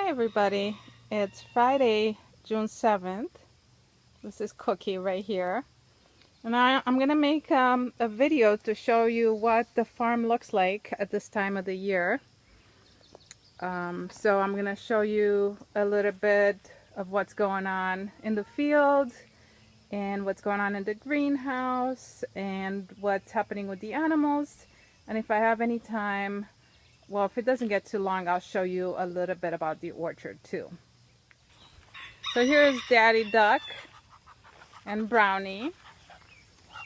Hi everybody, it's Friday, June 7th. This is Cookie right here. And I'm going to make a video to show you what the farm looks like at this time of the year. So I'm going to show you a little bit of what's going on in the field and what's going on in the greenhouse and what's happening with the animals. And if I have any time, well, if it doesn't get too long, I'll show you a little bit about the orchard too. So here's Daddy Duck and Brownie.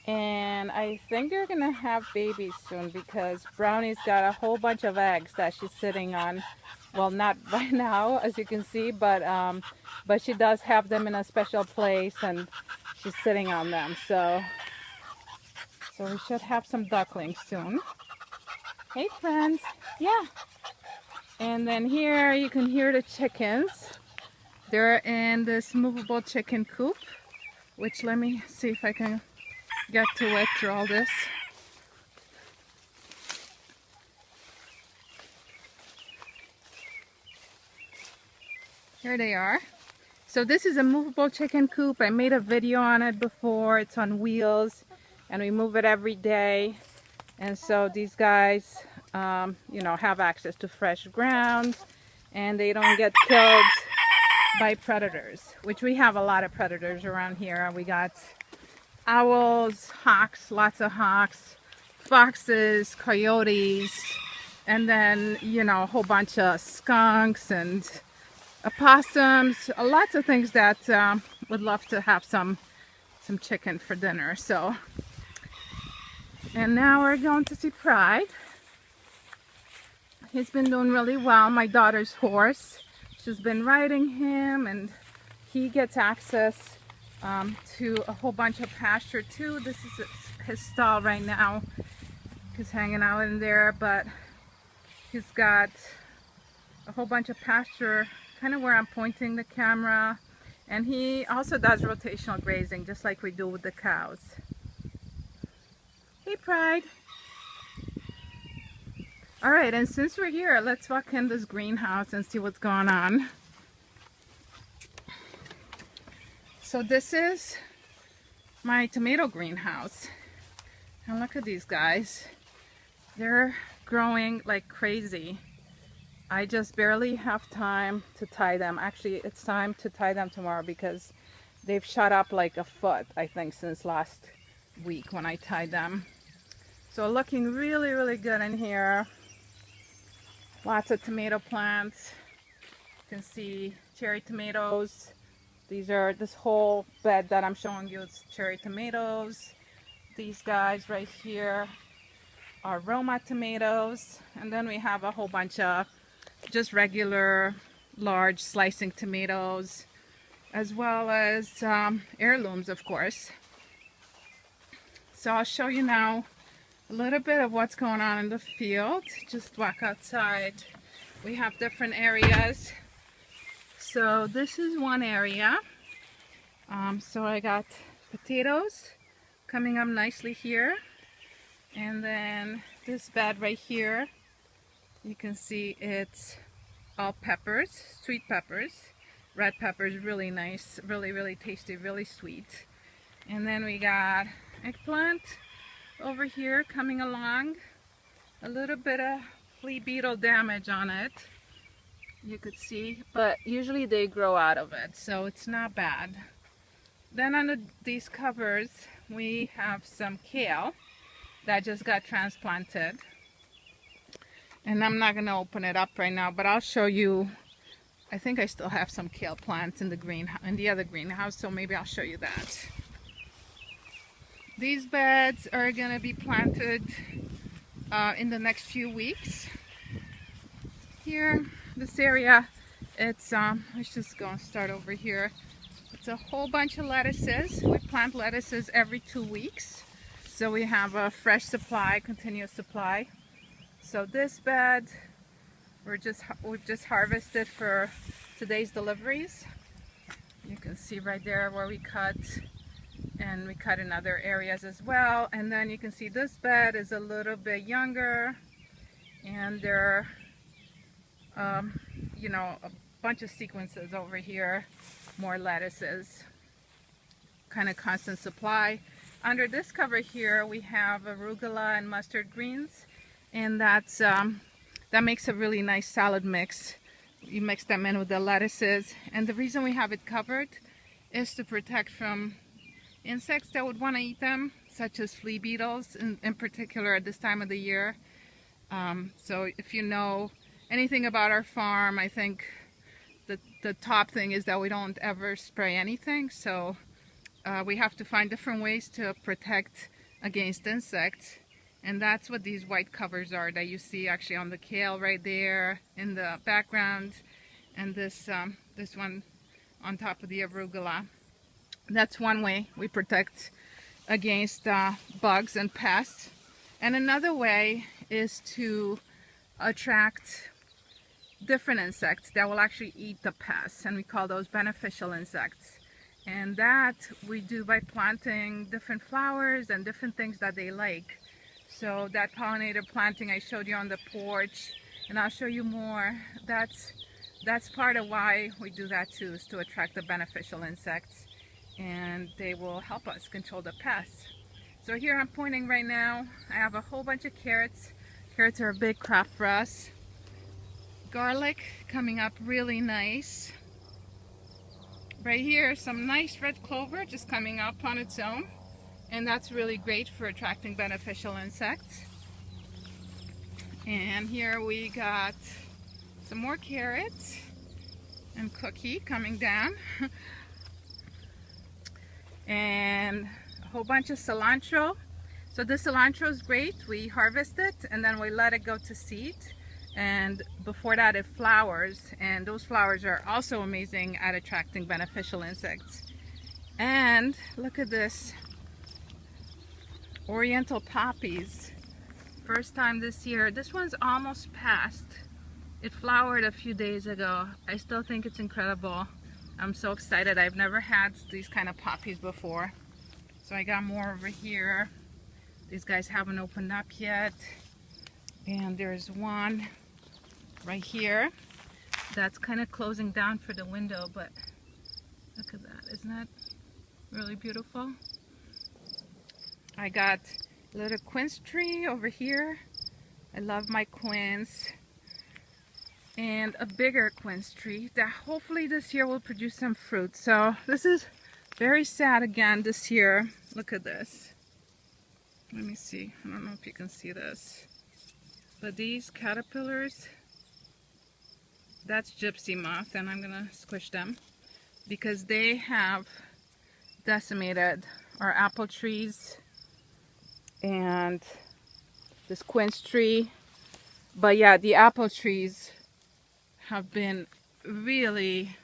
And I think they're gonna have babies soon because Brownie's got a whole bunch of eggs that she's sitting on. Well, not right now, as you can see, but she does have them in a special place and she's sitting on them. So we should have some ducklings soon. Hey friends, yeah. And then here you can hear the chickens. They're in this movable chicken coop, which let me see if I can get to it through all this. Here they are. So this is a movable chicken coop. I made a video on it before. It's on wheels and we move it every day. And so these guys, you know, have access to fresh ground and they don't get killed by predators, which we have a lot of predators around here. We got owls, hawks, lots of hawks, foxes, coyotes, and then, you know, a whole bunch of skunks and opossums, lots of things that would love to have some chicken for dinner. So, and now we're going to see Pride. He's been doing really well. My daughter's horse. She's been riding him and he gets access to a whole bunch of pasture too. This is his stall right now. He's hanging out in there, but he's got a whole bunch of pasture kind of where I'm pointing the camera. And he also does rotational grazing just like we do with the cows. Hey Pride. Alright, and since we're here, let's walk in this greenhouse and see what's going on. So this is my tomato greenhouse. And look at these guys. They're growing like crazy. I just barely have time to tie them. Actually, it's time to tie them tomorrow because they've shot up like a foot, I think, since last week when I tied them. So looking really, really good in here. Lots of tomato plants. You can see cherry tomatoes. This whole bed that I'm showing you is cherry tomatoes. These guys right here are Roma tomatoes. And then we have a whole bunch of just regular large slicing tomatoes, as well as heirlooms, of course. So I'll show you now a little bit of what's going on in the field. Just walk outside. We have different areas. So this is one area. So I got potatoes coming up nicely here. And then this bed right here, you can see it's all peppers, sweet peppers. Red peppers, really nice, really, really tasty, really sweet. And then we got eggplant over here coming along. A little bit of flea beetle damage on it, you could see, but usually they grow out of it, so it's not bad. Then under these covers we have some kale that just got transplanted, and I'm not going to open it up right now, but I'll show you. I think I still have some kale plants in the other greenhouse, so maybe I'll show you that. These beds are going to be planted in the next few weeks. Here, this area, it's let's just go and start over here. It's a whole bunch of lettuces. We plant lettuces every 2 weeks, so we have a fresh supply, continuous supply. So this bed, we've just harvested for today's deliveries. You can see right there where we cut, and we cut in other areas as well. And then you can see this bed is a little bit younger, and they're you know, bunch of sequences over here, more lettuces, kind of constant supply. Under this cover here, we have arugula and mustard greens, and that makes a really nice salad mix. You mix them in with the lettuces, and the reason we have it covered is to protect from insects that would want to eat them, such as flea beetles, in particular at this time of the year. So if you know anything about our farm, I think the top thing is that we don't ever spray anything. So we have to find different ways to protect against insects, and that's what these white covers are that you see actually on the kale right there in the background, and this one on top of the arugula. That's one way we protect against bugs and pests. And another way is to attract different insects that will actually eat the pests, and we call those beneficial insects. And that we do by planting different flowers and different things that they like. So that pollinator planting I showed you on the porch, and I'll show you more, that's part of why we do that too, is to attract the beneficial insects, and they will help us control the pests. So here I'm pointing right now, I have a whole bunch of carrots. Carrots are a big crop for us. Garlic coming up really nice. Right here, some nice red clover just coming up on its own, and that's really great for attracting beneficial insects. And here we got some more carrots and cookie coming down. And a whole bunch of cilantro. So this cilantro is great. We harvest it and then we let it go to seed, and before that it flowers, and those flowers are also amazing at attracting beneficial insects. And look at this, oriental poppies. First time this year. This one's almost past. It flowered a few days ago. I still think it's incredible. I'm so excited. I've never had these kind of poppies before. So I got more over here. These guys haven't opened up yet. And there's one right here that's kind of closing down for the window, but look at that. Isn't that really beautiful? I got a little quince tree over here. I love my quince. And a bigger quince tree that hopefully this year will produce some fruit. So this is very sad again this year. Look at this. Let me see. I don't know if you can see this. But these caterpillars, that's gypsy moth, and I'm gonna squish them because they have decimated our apple trees and this quince tree. But yeah, the apple trees have been really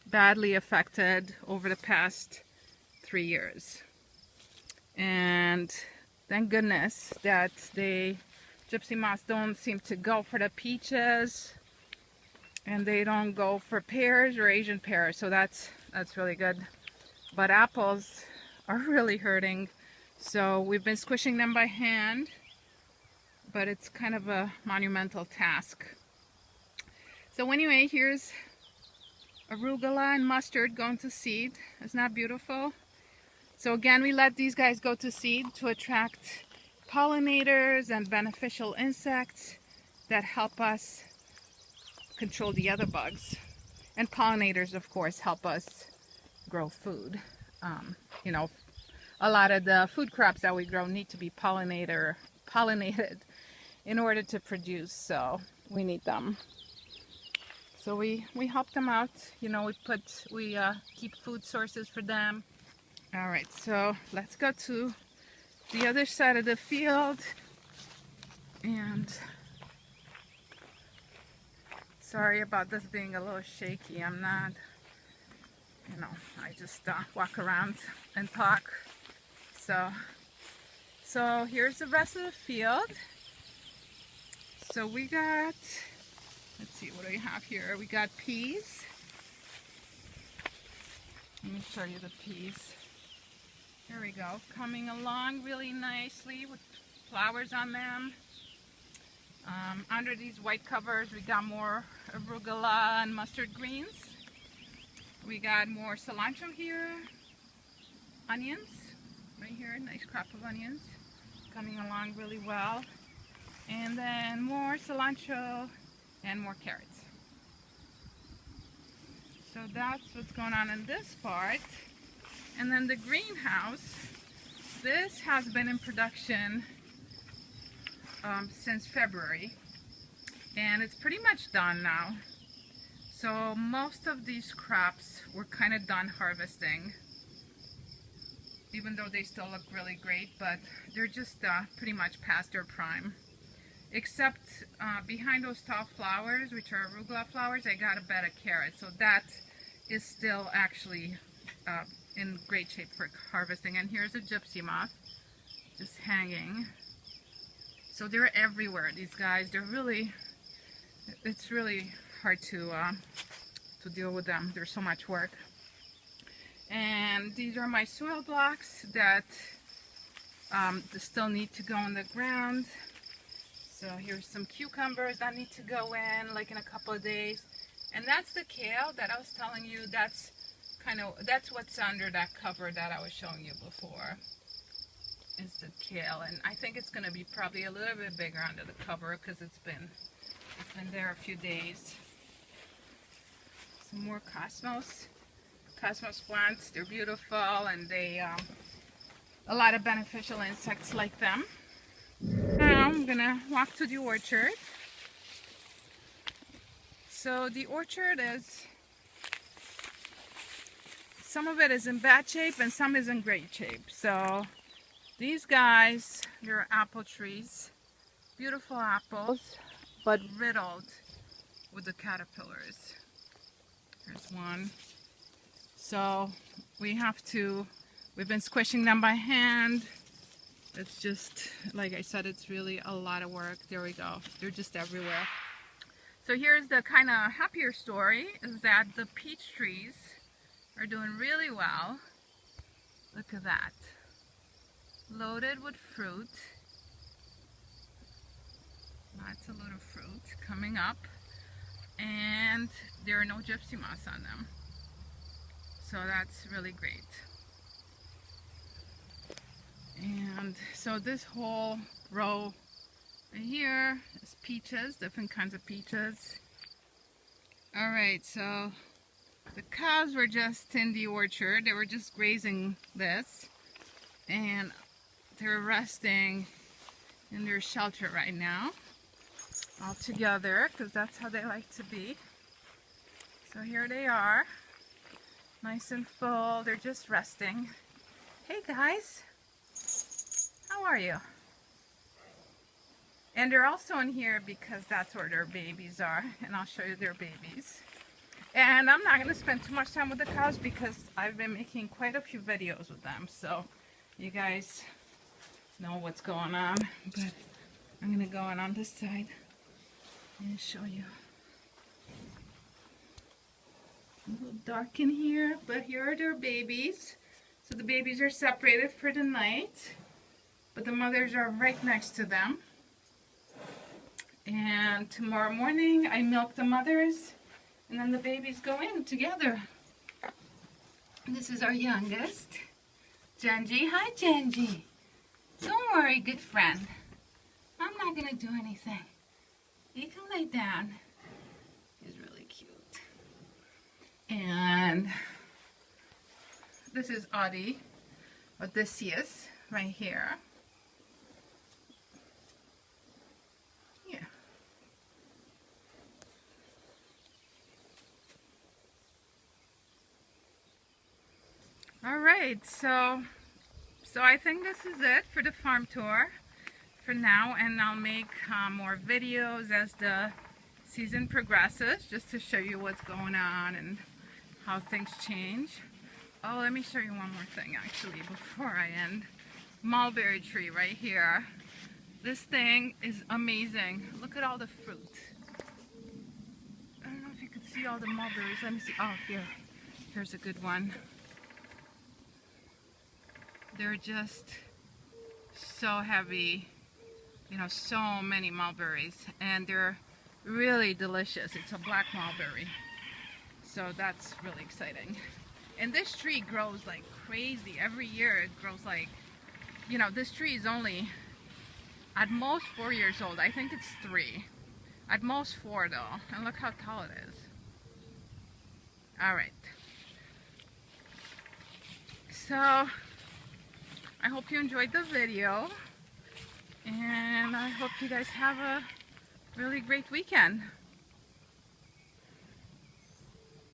badly affected over the past 3 years. And thank goodness that gypsy moths don't seem to go for the peaches, and they don't go for pears or Asian pears, so that's really good. But apples are really hurting, so we've been squishing them by hand, but it's kind of a monumental task. So anyway, here's arugula and mustard going to seed. Isn't that beautiful? So again, we let these guys go to seed to attract pollinators and beneficial insects that help us control the other bugs. And pollinators, of course, help us grow food. You know, a lot of the food crops that we grow need to be pollinated in order to produce, so we need them. So we help them out, you know, we keep food sources for them. All right, so let's go to the other side of the field. And sorry about this being a little shaky. I'm not, you know, I just walk around and talk. So here's the rest of the field. So we got, let's see, what do we have here? We got peas. Let me show you the peas. Here we go, coming along really nicely with flowers on them. Under these white covers, we got more arugula and mustard greens. We got more cilantro here, onions, right here, nice crop of onions, coming along really well. And then more cilantro and more carrots. So that's what's going on in this part. And then the greenhouse, this has been in production since February, and it's pretty much done now. So most of these crops were kind of done harvesting, even though they still look really great, but they're just pretty much past their prime. Except behind those tall flowers, which are arugula flowers, I got a bed of carrots. So that is still actually in great shape for harvesting. And here's a gypsy moth just hanging. So they're everywhere, these guys. They're really, it's really hard to deal with them. There's so much work. And these are my soil blocks that still need to go in the ground. So here's some cucumbers that need to go in like in a couple of days. And that's the kale that I was telling you. That's what's under that cover that I was showing you before, is the kale. And I think it's going to be probably a little bit bigger under the cover because it's been there a few days. Some more cosmos plants. They're beautiful, and they a lot of beneficial insects like them. Now I'm gonna walk to the orchard. So the orchard is, some of it is in bad shape and some is in great shape. So these guys, they're apple trees, beautiful apples, but riddled with the caterpillars. Here's one. So we've been squishing them by hand. It's just, like I said, it's really a lot of work. There we go. They're just everywhere. So here's the kind of happier story, is that the peach trees are doing really well. Look at that. Loaded with fruit. Lots of little fruit coming up. And there are no gypsy moths on them. So that's really great. And so this whole row right here is peaches, different kinds of peaches. Alright, so the cows were just in the orchard. They were just grazing this, and they're resting in their shelter right now, all together, because that's how they like to be. So here they are, nice and full. They're just resting. Hey guys, how are you? And they're also in here because that's where their babies are, and I'll show you their babies. And I'm not going to spend too much time with the cows because I've been making quite a few videos with them, so you guys know what's going on. But I'm going to go on this side and show you. A little dark in here, but here are their babies. So the babies are separated for the night, but the mothers are right next to them. And tomorrow morning I milk the mothers, and then the babies go in together. This is our youngest, Genji. Hi, Genji. Don't worry, good friend. I'm not going to do anything. You can lay down. He's really cute. And this is Audie, Odysseus, right here. Yeah. All right, so I think this is it for the farm tour for now, and I'll make more videos as the season progresses, just to show you what's going on and how things change. Oh, let me show you one more thing actually before I end. Mulberry tree right here. This thing is amazing. Look at all the fruit. I don't know if you can see all the mulberries. Let me see. Oh, here's a good one. They're just so heavy you know, so many mulberries, and they're really delicious. It's a black mulberry, so that's really exciting. And this tree grows like crazy. Every year it grows like, you know, this tree is only at most 4 years old. I think it's 3. At most 4 though. And look how tall it is. Alright. So, I hope you enjoyed the video. And I hope you guys have a really great weekend.